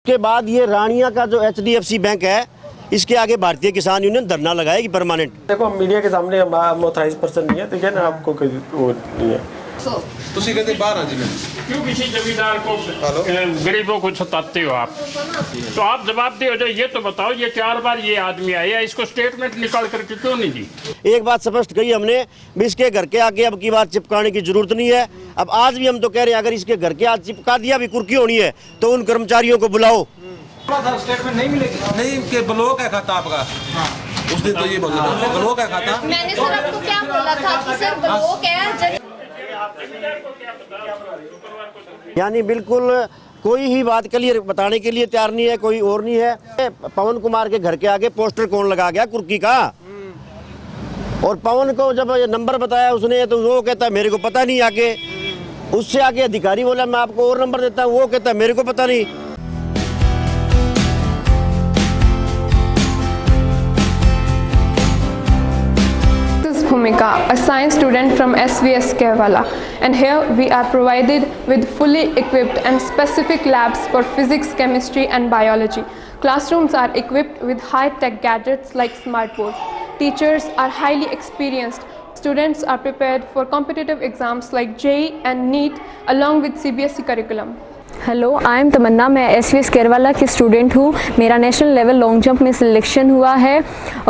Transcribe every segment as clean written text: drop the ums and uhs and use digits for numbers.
उसके बाद ये रानिया का जो HDFC बैंक है, इसके आगे भारतीय किसान यूनियन धरना लगाएगी परमानेंट। देखो हम मीडिया के सामने हम ऑथराइज पर्सन नहीं है, ठीक है ना, आपको कोई वो नहीं है। ਤੁਸੀਂ ਕਹਿੰਦੇ ਬਾਹਰ ਆ ਜੀ ਮੈਂ क्यों किसी जमींदार को गरीबों को सताते हो आप? तो आप जवाब दे हो जाए, ये तो बताओ, ये 4 बार ये आदमी आया, इसको स्टेटमेंट निकाल करके क्यों नहीं दी? एक बात स्पष्ट कही हमने भी, इसके घर के आगे अब की बार चिपकाने की जरूरत नहीं है। अब आज भी हम तो कह रहे हैं, अगर इसके घर के आगे चिपका दिया भी कुर्की होनी है तो उन कर्मचारियों को बुलाओ। स्टेटमेंट नहीं मिलेगी, नहीं कि ब्लॉक है खाता आपका। उस दिन तो ये बोला था ब्लॉक है खाता। मैंने सर आपको क्या बोला था कि सर ब्लॉक है। यानी बिल्कुल कोई ही बात क्लियर बताने के लिए तैयार नहीं है, कोई और नहीं है। पवन कुमार के घर के आगे पोस्टर कौन लगा गया कुर्की का? और पवन को जब ये नंबर बताया उसने तो वो कहता है मेरे को पता नहीं। आगे उससे आगे अधिकारी बोला मैं आपको और नंबर देता हूँ, वो कहता है मेरे को पता नहीं। Bhumika, a science student from SVS Kerala, and here we are provided with fully equipped and specific labs for physics, chemistry and biology. Classrooms are equipped with high-tech gadgets like smartboards. Teachers are highly experienced. Students are prepared for competitive exams like JEE and NEET along with CBSE curriculum. Hello, I am Tamanna. मैं SVS Kerala की student हूँ। मेरा national level long jump में selection हुआ है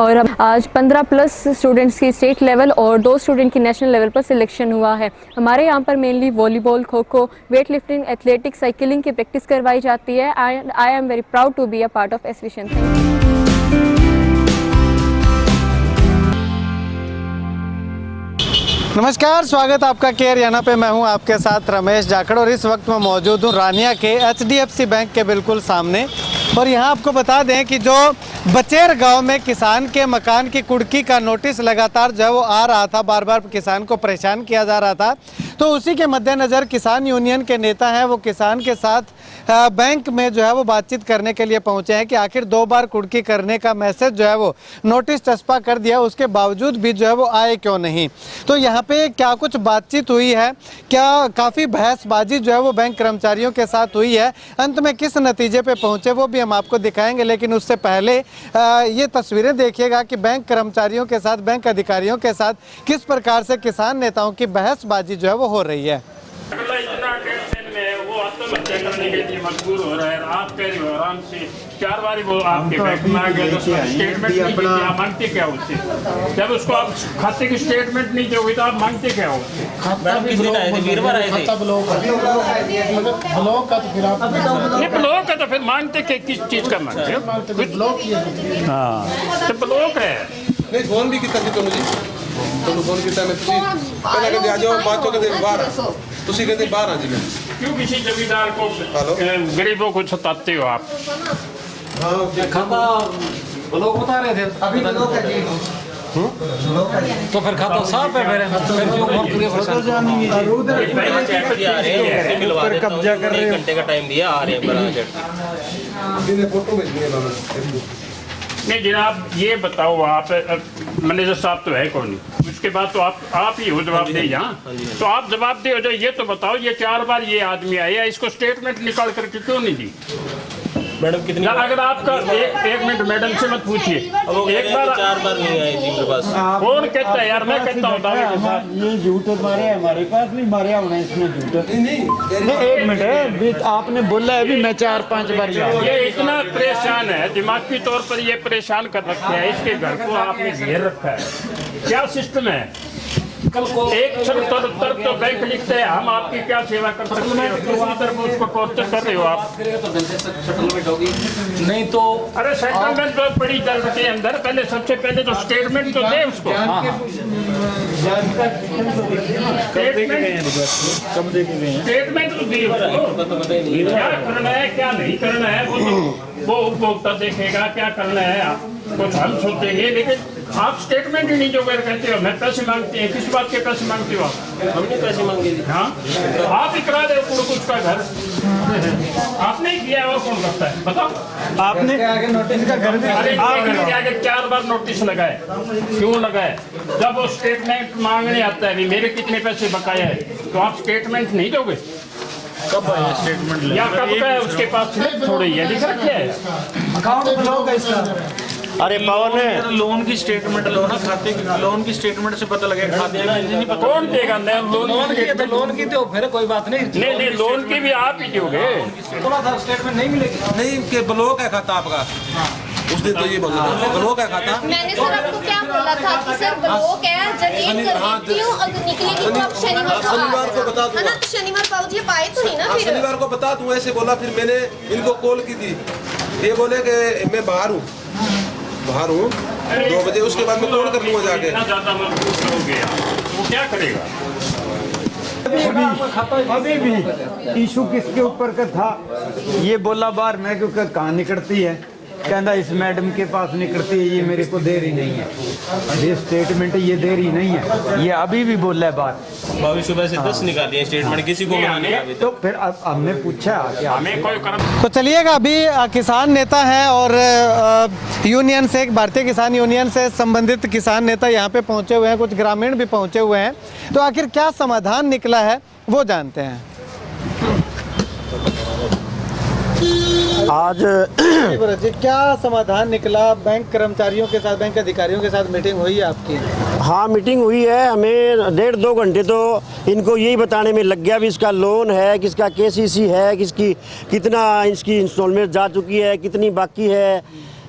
और आज 15+ students की स्टेट लेवल और 2 स्टूडेंट की नेशनल लेवल पर सिलेक्शन हुआ है। हमारे यहाँ पर mainly volleyball, kho kho, weight lifting, athletics, cycling की प्रैक्टिस करवाई जाती है। I am very proud to be a part of SVS. Thank you. नमस्कार, स्वागत आपका केयर याना पे। मैं हूं आपके साथ रमेश जाखड़ और इस वक्त मैं मौजूद हूं रानिया के HDFC बैंक के बिल्कुल सामने। और यहां आपको बता दें कि जो बचेर गांव में किसान के मकान की कुर्की का नोटिस लगातार जो है वो आ रहा था, बार बार किसान को परेशान किया जा रहा था, तो उसी के मद्देनज़र किसान यूनियन के नेता हैं वो किसान के साथ बैंक में जो है वो बातचीत करने के लिए पहुंचे हैं कि आखिर 2 बार कुर्की करने का मैसेज जो है वो नोटिस चस्पा कर दिया, उसके बावजूद भी जो है वो आए क्यों नहीं। तो यहाँ पे क्या कुछ बातचीत हुई है, क्या काफ़ी बहसबाजी जो है वो बैंक कर्मचारियों के साथ हुई है, अंत में किस नतीजे पे पहुँचे वो भी हम आपको दिखाएंगे। लेकिन उससे पहले ये तस्वीरें देखिएगा कि बैंक कर्मचारियों के साथ, बैंक अधिकारियों के साथ किस प्रकार से किसान नेताओं की बहसबाजी जो है वो हो रही है। करने के लिए मजबूर हो रहा है। आप कह रहे हो आराम से 4 बार वो आपके बैंक में आ गया, तो स्टेटमेंट नहीं दी, आप मांगते क्या उससे? जब उसको आप खाते की स्टेटमेंट नहीं दोगे तो आप मांगते क्या हो? ब्लॉक का तो फिर मांगते किस चीज का मांगते हो? हाँ, तो ब्लॉक है। नहीं, फोन भी किया जी, तो फोन किया मैं पहले कहते आ जाओ, बात तो कहते बाहर, तुसी कहते बाहर आ जी मैं। क्यों किसी जमींदार को गरीबों को सताते हो आप? खाता ब्लॉक बता रहे थे अभी ब्लॉक है जी। तो फिर खाता साफ है, फिर क्यों ऊपर कब्जा कर रहे हैं? घंटे का टाइम दिया, आ रहे हैं फोटो भेज दिए। नहीं जनाब, ये बताओ, आप मैनेजर साहब तो है कौन? उसके बाद तो आप ही हो जवाब दे यहाँ। तो आप जवाब दे हो जाए, ये तो बताओ, ये 4 बार ये आदमी आया, इसको स्टेटमेंट निकाल करके क्यों नहीं दी? मैडम कितनी? अगर आपका एक मिनट मैडम से मत पूछिए, एक बार 4 बार नहीं आए जी मेरे पास। कौन कहता है यार? मैं कहता हूँ ये झूठ मारे हमारे पास नहीं मारे हमने इसमें झूठ नहीं। 1 मिनट, आपने बोला है अभी मैं 4-5 बार ये इतना परेशान है, दिमागी तौर पर ये परेशान कर रखा है, इसके घर को आपने घेर रखा है। क्या सिस्टम है? कल को एक तरफ तो बैंक लिखते हैं हम आपकी क्या सेवा कर सकते हैं, दूसरी तरफ उसको टॉर्चर कर रहे हो आप। सेटलमेंट होगी नहीं तो? अरे सेटलमेंट तो बड़ी दर्द के अंदर, पहले सबसे पहले तो स्टेटमेंट तो दे उसको। स्टेटमेंट तो दे उसको, क्या करना है क्या नहीं करना है वो उपभोक्ता देखेगा, क्या करना है आप कुछ हम सोचेंगे। लेकिन आप स्टेटमेंट ही नहीं जो कहते हो मैं पैसे मांगते हैं, किस बात के पैसे मांगते हो आप? हमने पैसे मांगे जी। हाँ, आप ही करा दे कुछ का घर, आपने किया है, वो कौन करता है बताओ? आपने आगे नोटिस का घर भी आगे 4 बार नोटिस लगाए, क्यों लगाए? जब वो स्टेटमेंट मांगने आता है भी मेरे कितने पैसे बकाया है, तो आप स्टेटमेंट नहीं दोगे? कब आया स्टेटमेंट या कब का है उसके पास स्लिप थोड़ी है, लिख रखे है। अकाउंट ब्लॉक है इसका। अरे पवन लोन की स्टेटमेंट लो ना, खाते की लोन की स्टेटमेंट से पता लगेगा, खाते की नहीं पता। कौन देगा? लोन की तो लोन की तो फिर कोई बात नहीं। नहीं, लोन की भी आप ही दोगे। बोला था स्टेटमेंट नहीं मिलेगी। नहीं कि ब्लॉक है खाता आपका, उस दिन तो ये बोला था ब्लॉक है खाता। मैंने सर आपको क्या बोला था कि सर ब्लॉक है, जनरेट कर देती हूँ, अगर निकलेगी तो आप शनिवार को बता दूंगा। है ना, शनिवार पाओ जी पाए तो नहीं ना फिर। शनिवार को बता दूं ऐसे बोला। फिर मैंने इनको कॉल की थी, ये बोले कि मैं बाहर हूँ 2 बजे, उसके बाद मैं कॉल कर लूँगा जाके। इतना ज़्यादा मजबूत हो गया वो क्या करेगा? अभी भी इशू किसके ऊपर का था ये बोला बार मैं, क्योंकि कहाँ निकलती है, कहना इस मैडम के पास निकलती है, ये मेरे को दे रही नहीं है, ये स्टेटमेंट ये दे रही नहीं है, ये अभी भी बोल रहा है बात। अभी सुबह से 10 निकाली है स्टेटमेंट, किसी को नहीं। तो फिर अब हमने पूछा कि हमें कोई कर्म। तो चलिएगा, अभी किसान नेता हैं और यूनियन से, भारतीय किसान यूनियन से संबंधित किसान नेता यहाँ पे पहुँचे हुए हैं, कुछ ग्रामीण भी पहुँचे हुए हैं। तो आखिर क्या समाधान निकला है वो जानते हैं। आज जी क्या समाधान निकला? बैंक कर्मचारियों के साथ, बैंक अधिकारियों के साथ मीटिंग हुई है आपकी? हाँ मीटिंग हुई है, हमें 1.5-2 घंटे तो इनको यही बताने में लग गया भी इसका लोन है, किसका केसीसी है, किसकी कितना इसकी इंस्टॉलमेंट जा चुकी है, कितनी बाकी है,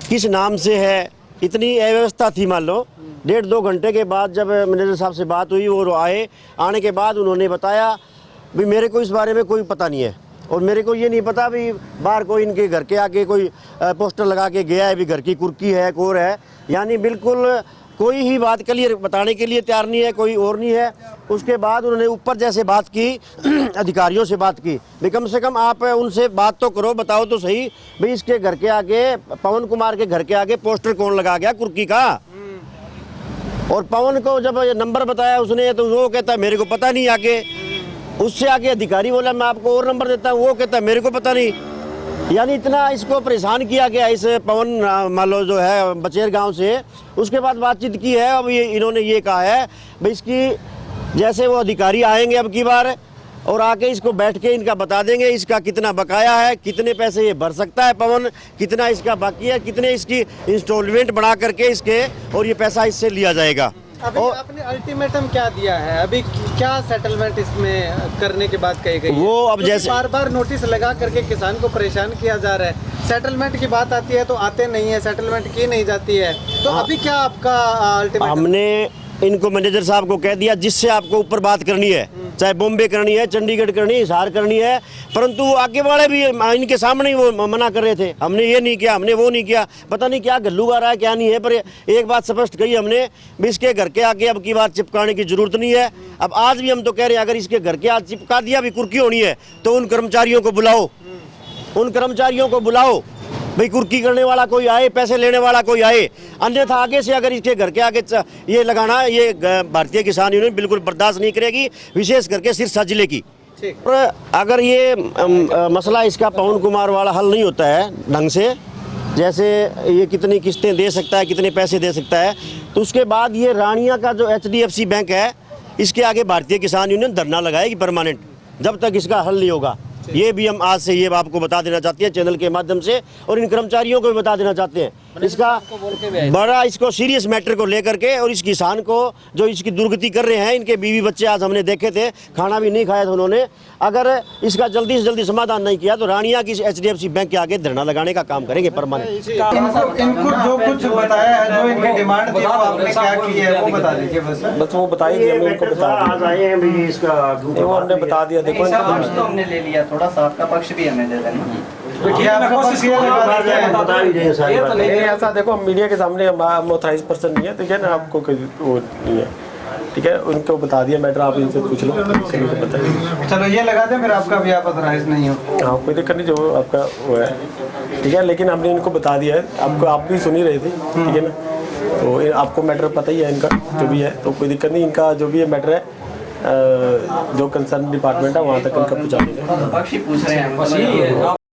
किस नाम से है, इतनी अव्यवस्था थी। मान लो 1.5-2 घंटे के बाद जब मैनेजर साहब से बात हुई, वो आने के बाद उन्होंने बताया भी मेरे को इस बारे में कोई पता नहीं है, और मेरे को ये नहीं पता भी बाहर कोई इनके घर के आके कोई पोस्टर लगा के गया है भी घर की कुर्की है, कोर है, यानी बिल्कुल कोई ही बात क्लियर बताने के लिए तैयार नहीं है, कोई और नहीं है। उसके बाद उन्होंने ऊपर जैसे बात की अधिकारियों से बात की भी कम से कम आप उनसे बात तो करो, बताओ तो सही भाई इसके घर के आगे, पवन कुमार के घर के आगे पोस्टर कौन लगा गया कुर्की का। और पवन को जब ये नंबर बताया उसने तो वो कहता है मेरे को पता नहीं, आगे उससे आगे अधिकारी बोला मैं आपको और नंबर देता हूँ, वो कहता है मेरे को पता नहीं। यानी इतना इसको परेशान किया गया इस पवन मान लो जो है बचेर गांव से। उसके बाद बातचीत की है, अब ये इन्होंने ये कहा है भाई इसकी जैसे वो अधिकारी आएंगे अब की बार और आके इसको बैठ के इनका बता देंगे इसका कितना बकाया है, कितने पैसे ये भर सकता है पवन, कितना इसका बाकी है, कितने इसकी इंस्टॉलमेंट बना करके इसके, और ये पैसा इससे लिया जाएगा। अभी आपने अल्टीमेटम क्या दिया है? अभी क्या सेटलमेंट इसमें करने की बात कही गई है? वो अब जैसे बार बार नोटिस लगा करके किसान को परेशान किया जा रहा है, सेटलमेंट की बात आती है तो आते नहीं है, सेटलमेंट की नहीं जाती है, तो अभी क्या आपका अल्टीमेटम? हमने इनको मैनेजर साहब को कह दिया जिससे आपको ऊपर बात करनी है, चाहे बॉम्बे करनी है, चंडीगढ़ करनी है, हिसार करनी है, परंतु वो आगे वाले भी इनके सामने ही वो मना कर रहे थे, हमने ये नहीं किया, हमने वो नहीं किया, पता नहीं क्या गल्लू आ रहा है क्या नहीं है। पर एक बात स्पष्ट कही हमने भी इसके घर के आगे अब की बात चिपकाने की जरूरत नहीं है। अब आज भी हम तो कह रहे हैं अगर इसके घर के आगे चिपका दिया भी कुर्की होनी है तो उन कर्मचारियों को बुलाओ, उन कर्मचारियों को बुलाओ भाई कुर्की करने वाला कोई आए, पैसे लेने वाला कोई आए, अन्यथा आगे से अगर इसके घर के आगे ये लगाना ये भारतीय किसान यूनियन बिल्कुल बर्दाश्त नहीं करेगी, विशेष करके सिरसा जिले की। और अगर ये मसला इसका पवन कुमार वाला हल नहीं होता है ढंग से, जैसे ये कितनी किस्तें दे सकता है, कितने पैसे दे सकता है, तो उसके बाद ये रानिया का जो HDFC बैंक है इसके आगे भारतीय किसान यूनियन धरना लगाएगी परमानेंट, जब तक इसका हल नहीं होगा। ये भी हम आज से ये आपको बता देना चाहते हैं चैनल के माध्यम से, और इन कर्मचारियों को भी बता देना चाहते हैं इसका बड़ा इसको सीरियस मैटर को लेकर के, और इस किसान को जो इसकी दुर्गति कर रहे हैं, इनके बीवी बच्चे आज हमने देखे थे, खाना भी नहीं खाया था उन्होंने, अगर इसका जल्दी से जल्दी समाधान नहीं किया तो रानिया की HDFC बैंक के आगे धरना लगाने का काम करेंगे परमानेंट। इनको जो कुछ बताया है, जो इनकी डिमांड थी वो आपने क्या की है वो बता दीजिए बस वो बताइए, हमने उनको बता आज आए हैं भी इसका वो हमने बता दिया। देखो तो हमने ले लिया, थोड़ा सा आपका पक्ष भी हमें दे देना। ऐसा देखो मीडिया के सामने हम ऑथराइज पर्सन नहीं है, ठीक है ना, आपको कोई वो नहीं है, ठीक है, उनको बता दिया मैटर, आप इनसे पूछ लो, बताइए। चलो ये लगा दें, फिर आपका भी आप ऑथराइज नहीं हो। हाँ कोई दिक्कत नहीं, जो आपका वो है ठीक है, लेकिन हमने इनको बता दिया है, आपको आप भी सुन ही रहे थे, ठीक है ना, तो आपको मैटर पता ही है इनका जो भी है, तो कोई दिक्कत नहीं, इनका जो भी है मैटर है जो कंसर्न डिपार्टमेंट है वहाँ तक इनका पहुँचा देंगे। पक्षी पूछ रहे हैं